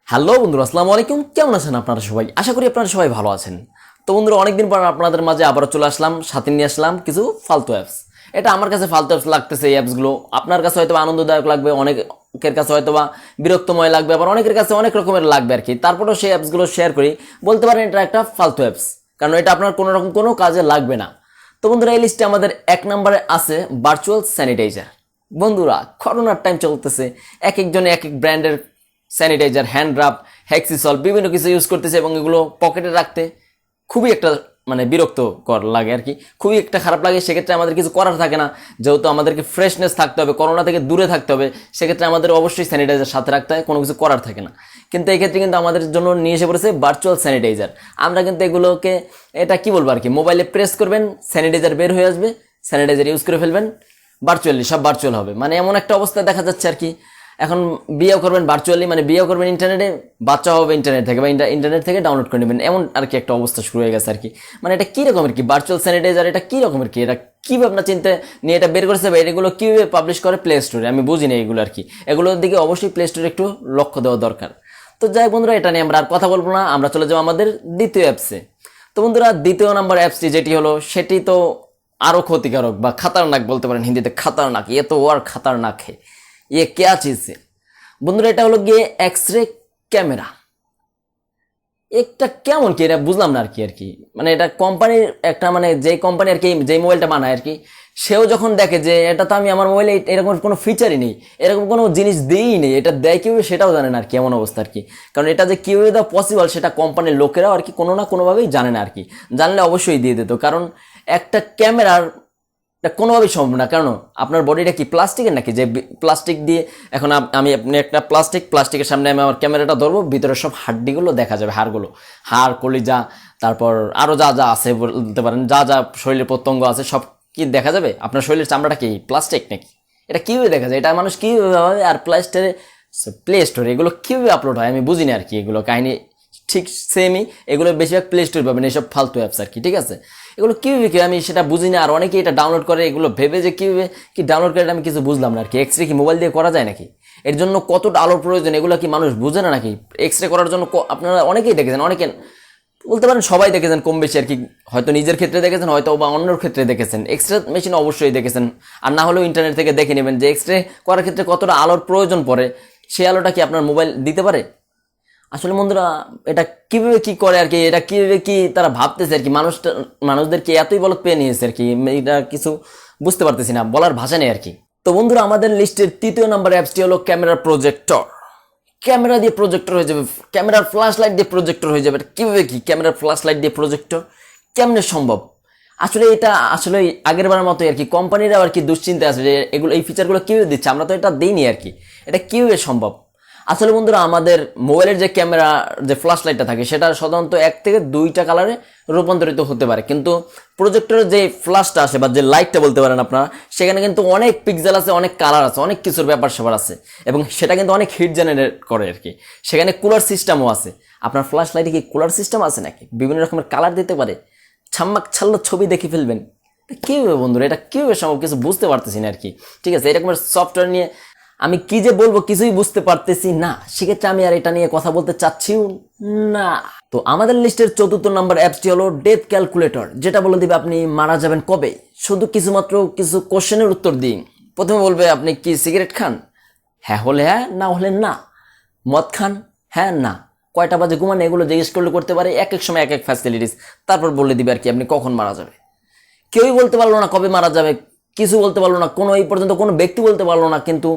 Hello বন্ধুরা, আসসালামু আলাইকুম। কেমন আছেন আপনারা সবাই? আশা করি আপনারা সবাই ভালো আছেন। তো বন্ধুরা, অনেকদিন পর আপনাদের মাঝে আবারও চলে আসলাম, সাথে নিয়ে আসলাম কিছু ফালতু অ্যাপস। এটা আমার কাছে ফালতু অ্যাপস লাগতেছে। এই অ্যাপসগুলো আপনার কাছে হয়তো আনন্দদায়ক লাগবে, অনেকের কাছে হয়তো বা বিরক্তময় লাগবে, আবার অনেকের কাছে অনেক রকমের লাগবে আর কি। তারপরেও সেই অ্যাপসগুলো শেয়ার করি, বলতে পারেন এটা একটা ফালতু অ্যাপস, কারণ এটা আপনার কোনো রকম কোনো কাজে লাগবে না। তো বন্ধুরা, এই লিস্টে আমাদের 1 নম্বরে আছে ভার্চুয়াল স্যানিটাইজার। বন্ধুরা, করোনার টাইম চলতেছে, এক একজনে এক এক ব্র্যান্ডের স্যানিটাইজার, হ্যান্ড রাব, হেক্সিসল বিভিন্ন কিছু ইউজ করতেছে এবং এগুলো পকেটে রাখতে খুবই একটা বিরক্তকর লাগে আর কি, খুবই একটা খারাপ লাগে। সেক্ষেত্রে আমাদের কিছু করার থাকে না, যেহেতু আমাদেরকে ফ্রেশনেস থাকতে হবে, করোনা থেকে দূরে থাকতে হবে, সেক্ষেত্রে আমাদের অবশ্যই স্যানিটাইজার সাথে রাখতে হয়, কোনো কিছু করার থাকে না। কিন্তু এই ক্ষেত্রে কিন্তু আমাদের জন্য নিয়ে এসে পড়েছে ভার্চুয়াল স্যানিটাইজার। আমরা কিন্তু এগুলোকে, এটা কি বলবো আর কি, মোবাইলে প্রেস করবেন, স্যানিটাইজার বের হয়ে আসবে, স্যানিটাইজার ইউজ করে ফেলবেন, ভার্চুয়ালি সব ভার্চুয়াল হবে। এমন একটা অবস্থা দেখা যাচ্ছে আর কি। এখন বিয়েও করবেন ভার্চুয়ালি, বিয়েও করবেন ইন্টারনেটে, বাচ্চা হবে ইন্টারনেট থেকে, বা ইন্টারনেট থেকে ডাউনলোড করে নেবেন, এমন আর কি একটা অবস্থা শুরু হয়ে গেছে আর কি। এটা কী রকমের কি ভার্চুয়াল স্যানিটাইজার, এটা কী রকমের কি, এটা কীভাবে আপনার চিন্তা নিয়ে এটা বের করেছে, বা এগুলো কীভাবে পাবলিশ করে প্লে স্টোরে, আমি বুঝি না এগুলো আর কি। এগুলোর দিকে অবশ্যই প্লে স্টোরে একটু লক্ষ্য দেওয়া দরকার। তো যাই বন্ধুরা, এটা নিয়ে আমরা আর কথা বলবো না, আমরা চলে যাবো আমাদের দ্বিতীয় অ্যাপসে। তো বন্ধুরা, দ্বিতীয় নাম্বার অ্যাপসটি যেটি হলো, সেটি তো আরও ক্ষতিকারক বা খাতারনাক বলতে পারেন, হিন্দিতে খাতারনাক। এ তো আর খাতারনাক হে, ये क्या चीज़ है বন্ধুরা? এটা হলো গিয়ে এক্স-রে ক্যামেরা। একটা কেমন কি, এটা বুঝলাম না আর কি এটা কোম্পানির একটা, যে কোম্পানি আর কি যে মোবাইলটা বানায় আর কি, সেও যখন দেখে যে এটা তো আমি আমার মোবাইলে এরকম কোনো ফিচারই নেই, এরকম কোনো জিনিস দিই নেই, এটা দেয় কীভাবে সেটাও জানে না আর কি, এমন অবস্থা আর কি। কারণ এটা যে কীভাবে দেওয়া পসিবল সেটা কোম্পানির লোকেরাও আর কি কোনো না কোনোভাবেই জানে না আর কি। জানলে অবশ্যই দিয়ে দিত, কারণ একটা ক্যামেরার এটা কোনোভাবেই সম্ভব না। কারণ আপনার বডিটা কি প্লাস্টিকের নাকি, যে প্লাস্টিক দিয়ে, এখন আপনি একটা প্লাস্টিকের সামনে আমি আমার ক্যামেরাটা ধরবো, ভিতরে সব হাড্ডিগুলো দেখা যাবে, হাড়, কলিজা, তারপর আরও যা যা আছে বলতে পারেন, যা যা শরীরের প্রত্যঙ্গ আছে সব কি দেখা যাবে? আপনার শরীরের চামড়াটা কি প্লাস্টিক নাকি? এটা কীভাবে দেখা যায়? এটা মানুষ কীভাবে, আর প্লে স্টোরে এগুলো কীভাবে আপলোড হয় আমি বুঝি না আর কি। এগুলো কাহিনী ঠিক সেমই, এগুলো বেশিরভাগ প্লে স্টোর পাবেন, এইসব ফালতু অ্যাপস আর কি, ঠিক আছে। এগুলো কীভাবে কি আমি সেটা বুঝি না, আর অনেকেই এটা ডাউনলোড করে, এগুলো ভেবে যে কীভাবে কি ডাউনলোড করে, আমি কিছু বুঝলাম না আর কি। এক্সরে কি মোবাইল দিয়ে করা যায় নাকি? এর জন্য কতটা আলোর প্রয়োজন, এগুলো কি মানুষ বুঝে না নাকি? এক্সরে করার জন্য আপনারা অনেকেই দেখেছেন, অনেকে বলতে পারেন সবাই দেখেছেন কম বেশি আর কি, হয়তো নিজের ক্ষেত্রে দেখেছেন, হয়তো বা অন্যর ক্ষেত্রে দেখেছেন, এক্সরে মেশিন অবশ্যই দেখেছেন, আর না হলেও ইন্টারনেট থেকে দেখে নেবেন যে এক্সরে করার ক্ষেত্রে কতটা আলোর প্রয়োজন পড়ে, সেই আলোটা কি আপনার মোবাইল দিতে পারে? আসলে বন্ধুরা, এটা কিভাবে কি করে আর কি, এটা কিভাবে কি তারা ভাবতেছে আর কি, মানুষদেরকে এতই বলত পেয়ে নিয়েছে আর কি, এটা কিছু বুঝতে পারতেছি না, বলার ভাষা নেই আর কি। তো বন্ধুরা, আমাদের লিস্টের তৃতীয় নাম্বার অ্যাপসটি হলো ক্যামেরা প্রজেক্টর। ক্যামেরা দিয়ে প্রজেক্টর হয়ে যাবে, ক্যামেরার ফ্ল্যাশ লাইট দিয়ে প্রজেক্টর হয়ে যাবে। কীভাবে কি ক্যামেরার ফ্ল্যাশ লাইট দিয়ে প্রজেক্টর কেমনে সম্ভব? আসলে এটা আসলে আগের বারের মতোই আর কি, কোম্পানিরাও আর কি দুশ্চিন্তা আছে যে এগুলো, এই ফিচারগুলো কীভাবে দিচ্ছে, আমরা তো এটা দিইনি আর কি, এটা কীভাবে সম্ভব? আসলে বন্ধুরা, আমাদের মোবাইলের যে ক্যামেরা, যে ফ্ল্যাশ লাইটটা থাকে, সেটা সাধারণত 1 থেকে 2টা কালারে রূপান্তরিত হতে পারে, কিন্তু প্রজেক্টরের যে ফ্ল্যাশটা আসে বা যে লাইটটা বলতে পারেন আপনারা, সেখানে কিন্তু অনেক পিক্সেল আছে, অনেক কালার আছে, অনেক কিছুর ব্যাপার স্যাপার আছে, এবং সেটা কিন্তু অনেক হিট জেনারেট করে আর কি। সেখানে কুলার সিস্টেমও আছে। আপনার ফ্ল্যাশ লাইটে কি কুলার সিস্টেম আছে নাকি? বিভিন্ন রকমের কালার দিতে পারে, ছাল্লো ছবি দেখে ফেলবেন। কীভাবে বন্ধুরা, এটা কীভাবে সম্ভব কিছু বুঝতে পারতেছি না আর কি, ঠিক আছে। এরকমের সফটওয়্যার নিয়ে আমি কি যে বলবো কিছুই বুঝতে পারতেছি না, সেক্ষেত্রে আমি আর এটা নিয়ে কথা বলতে চাচ্ছিও না। তো আমাদের লিস্টের 4র্থ নম্বর অ্যাপসটি হলো ডেথ ক্যালকুলেটর, যেটা বলে দিবে আপনি মারা যাবেন কবে। শুধু কিছু কোশ্চেনের উত্তর দিন। প্রথমে বলবে আপনি কি সিগারেট খান? হ্যাঁ হলে হ্যাঁ, না হলে না। মদ খান? হ্যাঁ না। কয়টা বাজে ঘুমান? এগুলো জিজ্ঞেস করতে পারে, এক এক সময় এক এক ফ্যাসিলিটিস। তারপর বলে দিবে আর কি আপনি কখন মারা যাবে। কেউই বলতে পারলো না কবে মারা যাবে, কিছু বলতে পারলো না, এই পর্যন্ত কোনো ব্যক্তি বলতে পারলো না, কিন্তু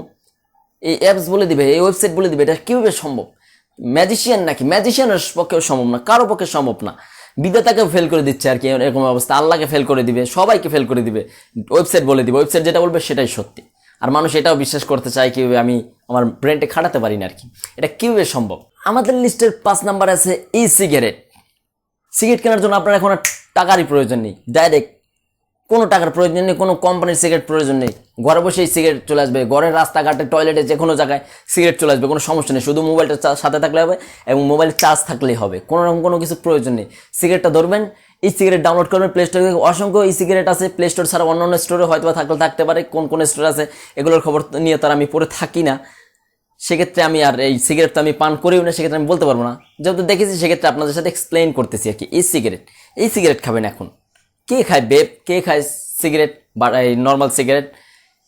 এই অ্যাপস বলে দিবে, এই ওয়েবসাইট বলে দিবে। এটা কীভাবে সম্ভব? ম্যাজিশিয়ান নাকি? ম্যাজিশিয়ানের পক্ষেও সম্ভব না, কারো পক্ষে সম্ভব না। বিধাতাকেও ফেল করে দিচ্ছে আর কি এরকম অবস্থা, আল্লাহকে ফেল করে দিবে, সবাইকে ফেল করে দিবে। ওয়েবসাইট বলে দিবে, ওয়েবসাইট যেটা বলবে সেটাই সত্যি, আর মানুষ এটাও বিশ্বাস করতে চায় কীভাবে, আমি আমার ব্রেনটা খাটাতে পারি না আর কি। এটা কীভাবে সম্ভব? আমাদের লিস্টের 5 নাম্বার আছে ই সিগারেট। সিগারেট কেনার জন্য আপনার এখন আর টাকারই প্রয়োজন নেই, ডাইরেক্ট কোনো টাকার প্রয়োজন নেই, কোনো কোম্পানির সিগারেট প্রয়োজন নেই। ঘরে বসেই সিগারেট চলে আসবে, ঘরের রাস্তাঘাটে, টয়লেটে, যে কোনো জায়গায় সিগারেট চলে আসবে, কোনো সমস্যা নেই। শুধু মোবাইলটা সাথে থাকলে হবে, এবং মোবাইল চার্জ থাকলেই হবে, কোনো কিছু প্রয়োজন নেই। সিগারেটটা ধরবেন, ই সিগারেট ডাউনলোড করবেন প্লে স্টোর থেকে। অসংখ্য ই সিগারেট আছে প্লে স্টোর ছাড়া, অন্য স্টোরে হয়তো থাকতে পারে, কোন স্টোর আছে এগুলোর খবর নিয়ে তার আমি পড়ে থাকি না। সেক্ষেত্রে আমি আর এই সিগারেট তো আমি পান করিও না, সেক্ষেত্রে আমি বলতে পারবো না। যেহেতু দেখেছি সেক্ষেত্রে আপনাদের সাথে এক্সপ্লেইন করতেছি আর কি। এই সিগারেট খাবেন এখন। কে খায় বেপ, কে খায় সিগারেট বা এই নর্মাল সিগারেট?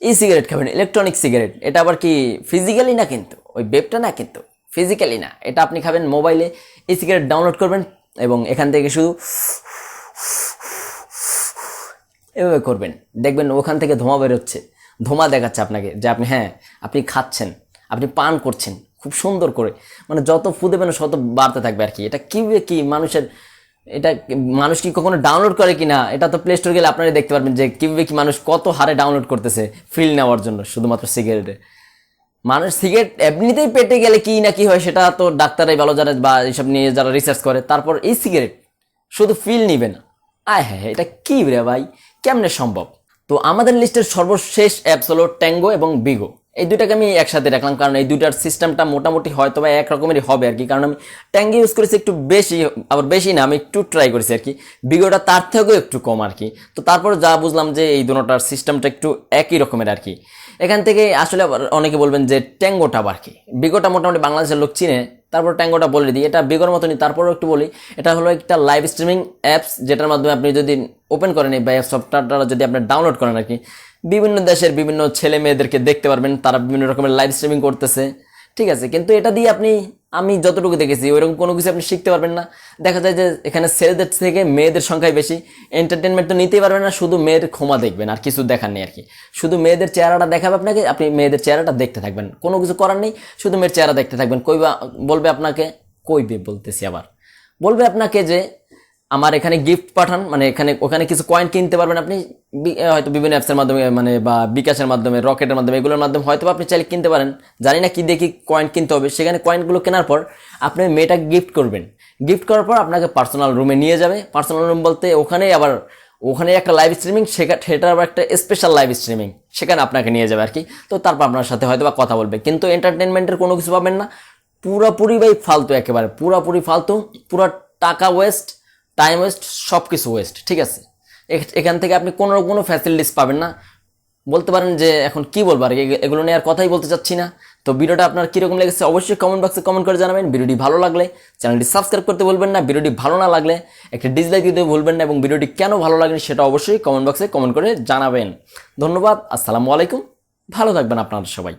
এই সিগারেট খাবেন, ইলেকট্রনিক সিগারেট। এটা আবার কি ফিজিক্যালি না, কিন্তু ওই বেপটা না, কিন্তু ফিজিক্যালি না। এটা আপনি খাবেন মোবাইলে, এই সিগারেট ডাউনলোড করবেন এবং এখান থেকে শুধু এভাবে করবেন, দেখবেন ওখান থেকে ধোঁয়া বেরোচ্ছে, ধোঁয়া দেখাচ্ছে আপনাকে যে আপনি হ্যাঁ আপনি খাচ্ছেন, আপনি পান করছেন খুব সুন্দর করে। মানে যত ফু দেবেন তত বাড়তে থাকবে আর কি। এটা কি মানুষের, এটা মানুষ কি কখনো ডাউনলোড করে কি না? এটা তো প্লে স্টোর গেলে আপনারা দেখতে পারবেন যে কি মানুষ কত হারে ডাউনলোড করতেছে ফিল নেওয়ার জন্য শুধুমাত্র সিগারেটে। মানুষ সিগারেট এমনিতেই পেটে গেলে কি না কি হয় সেটা তো ডাক্তারাই ভালো জানে, বা এইসব নিয়ে যারা রিসার্চ করে। তারপর এই সিগারেট শুধু ফিল নিবে না, আয় হ্যাঁ, এটা কি রে ভাই, কেমনে সম্ভব? তো আমাদের লিস্টের সর্বশেষ অ্যাপস হলো ট্যাঙ্গো এবং বিগো। এই দুইটাকে আমি একসাথে রাখলাম কারণ এই দুইটার সিস্টেমটা মোটামুটি হয়তো বা এক রকমেরই হবে আর কি। কারণ আমি ট্যাঙ্গো ইউজ করেছি একটু বেশি, আবার বেশি না, আমি একটু ট্রাই করেছি আর কি। বিগোটা তার থেকেও একটু কম আর কি। তো তারপর যা বুঝলাম যে এই দুটোটার সিস্টেমটা একটু একই রকমের আর কি। এখান থেকে আসলে আবার অনেকে বলবেন যে ট্যাঙ্গোটা আবার কি, বিগোটা মোটামুটি বাংলাদেশের লোক চিনে, তারপর ট্যাঙ্গোটা বলে দিই। এটা বিগোর মতনই, তারপরও একটু বলি। এটা হলো একটা লাইভ স্ট্রিমিং অ্যাপস, যেটার মাধ্যমে আপনি যদি ওপেন করেন বা সফটওয়্যারটা যদি আপনি ডাউনলোড করেন আর কি, বিভিন্ন দেশের বিভিন্ন ছেলে মেয়েদেরকে দেখতে পারবেন, তারা বিভিন্ন রকমের লাইভ স্ট্রিমিং করতেছে, ঠিক আছে। কিন্তু এটা দিয়ে আমি যতটুকু দেখেছি ওইরকম কোনো কিছু আপনি শিখতে পারবেন না। দেখা যায় যে এখানে ছেলেদের থেকে মেয়েদের সংখ্যাই বেশি। এন্টারটেনমেন্ট তো নিতেই পারবেন না, শুধু মেয়ের ক্ষমা দেখবেন, আর কিছু দেখার নেই আর কি। শুধু মেয়েদের চেহারাটা দেখাবে আপনাকে, আপনি মেয়েদের চেহারাটা দেখতে থাকবেন, কোনো কিছু করার নেই, শুধু মেয়ের চেহারা দেখতে থাকবেন। বলবে আপনাকে, বলতেছি আবার, বলবে আপনাকে যে আমার এখানে গিফট পাঠান, মানে ওখানে কিছু কয়েন কিনতে পারবেন আপনি, হয়তো বিভিন্ন অ্যাপসের মাধ্যমে, মানে বা বিকাশের মাধ্যমে, রকেটের মাধ্যমে, এগুলোর মাধ্যমে হয়তো আপনি চাইলে কিনতে পারেন। জানি না কি দেখি কয়েন কিনতে হবে। সেখানে কয়েনগুলো কেনার পর আপনি মেয়েটাকে গিফট করবেন। গিফট করার পর আপনাকে পার্সোনাল রুমে নিয়ে যাবে। পার্সোনাল রুম বলতে ওখানে একটা লাইভ স্ট্রিমিং, সেটার আবার একটা স্পেশাল লাইভ স্ট্রিমিং, সেখানে আপনাকে নিয়ে যাবে আর কি। তো তারপর আপনার সাথে হয়তো বা কথা বলবে, কিন্তু এন্টারটেনমেন্টের কোনো কিছু পাবেন না। পুরোপুরি ভাই ফালতু, একেবারে পুরোপুরি ফালতু, পুরো টাকা ওয়েস্ট, টাইম ওয়েস্ট, সব কিছু ওয়েস্ট, ঠিক আছে। এখান থেকে আপনি কোনো ফ্যাসিলিটিস পাবেন না। বলতে পারেন যে এখন কি বলবো আর এগুলো নিয়ে আর কথাই বলতে চাচ্ছি না। তো ভিডিওটা আপনার কীরকম লেগেছে অবশ্যই কমেন্ট বক্সে কমেন্ট করে জানাবেন। ভিডিওটি ভালো লাগলে চ্যানেলটি সাবস্ক্রাইব করতে ভুলবেন না। ভিডিওটি ভালো না লাগলে একটা ডিসলাইক দিতে ভুলবেন না, এবং ভিডিওটি কেন ভালো লাগেনি সেটা অবশ্যই কমেন্ট বক্সে কমেন্ট করে জানাবেন। ধন্যবাদ, আসসালামু আলাইকুম, ভালো থাকবেন আপনারা সবাই।